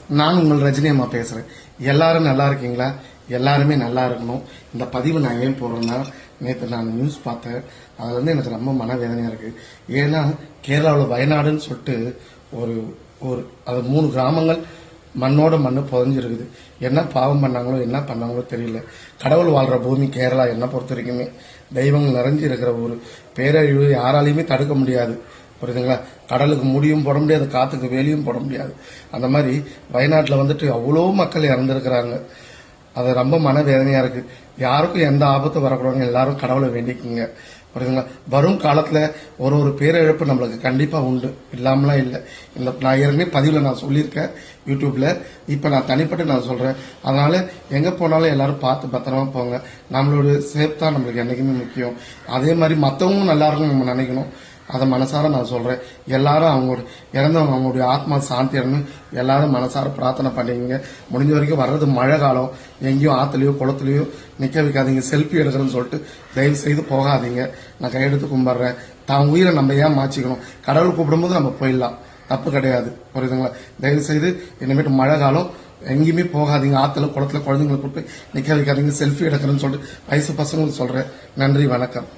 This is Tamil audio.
நான் உங்கள் ரஜினி அம்மா பேசுறேன். எல்லாரும் நல்லா இருக்கீங்களா? எல்லாருமே நல்லா இருக்கணும். இந்த பதிவு நான் ஏன் போடுறேன்னா, நேற்று நான் நியூஸ் பார்த்தேன். அதுல இருந்து எனக்கு ரொம்ப மனவேதனையா இருக்கு. ஏன்னா கேரளாவில் வயநாடுன்னு சொல்லிட்டு ஒரு ஒரு அது 3 கிராமங்கள் மண்ணோட மண்ணு புதஞ்சிருக்குது. என்ன பாவம் பண்ணாங்களோ என்ன பண்ணாங்களோ தெரியல. கடவுள் வாழ்ற பூமி கேரளா. என்ன பொறுத்த வரைக்குமே தெய்வங்கள் நிறைஞ்சு இருக்கிற ஒரு பேரழிவு யாராலையுமே தடுக்க முடியாது. புரியுதுங்களா? கடலுக்கு முடியும் போட முடியாது, காத்துக்கு வேலியும் போட முடியாது. அந்த மாதிரி வயநாட்டில் வந்துட்டு அவ்வளோ மக்கள் இறந்துருக்கிறாங்க. அது ரொம்ப மனவேதனையா இருக்கு. யாருக்கும் எந்த ஆபத்தும் வரக்கூடாதுன்னு எல்லாரும் கடவுளை வேண்டிக்குங்க. புரியுதுங்களா? வரும் காலத்துல ஒரு பேரிழப்பு நம்மளுக்கு கண்டிப்பா உண்டு, இல்லாமலாம் இல்லை. இந்த நான் ஏற்கனவே பதிவுல நான் சொல்லியிருக்கேன் யூடியூப்ல. இப்ப நான் தனிப்பட்டு நான் சொல்றேன். அதனால எங்க போனாலும் எல்லாரும் பார்த்து பத்திரமா போங்க. நம்மளோட சேஃப் தான் நம்மளுக்கு என்னைக்குமே முக்கியம். அதே மாதிரி மற்றவங்களும் நல்லா இருக்கும் நம்ம நினைக்கணும். அதை மனசார நான் சொல்றேன். எல்லாரும் அவங்களோட இறந்தவங்க அவங்களுடைய ஆத்மா சாந்தி அடையணும். எல்லாரும் மனசார பிரார்த்தனை பண்ணிக்கங்க. முடிஞ்ச வரைக்கும் வர்றது மழை காலம். எங்கேயும் ஆத்துலயோ குளத்துலயோ நிக்க வைக்காதீங்க. செல்ஃபி எடுக்கிறேன்னு சொல்லிட்டு தயவு செய்து போகாதீங்க. நான் கையெடுத்து கும்பிடுறேன். தான் உயிரை நம்ம ஏன் மாச்சிக்கணும்? கடவுள் கூப்பிடும்போது நம்ம போயிடலாம், தப்பு கிடையாது. புரியுதுங்களா? தயவு செய்து இனிமேட்டு மழை காலம், எங்கேயுமே போகாதீங்க. ஆத்துல குளத்துல குழந்தைங்களை கூப்பிட்டு நிக்க வைக்காதீங்க. செல்ஃபி எடுக்கிறேன்னு சொல்லிட்டு வயசு பசங்களுக்கு சொல்றேன். நன்றி, வணக்கம்.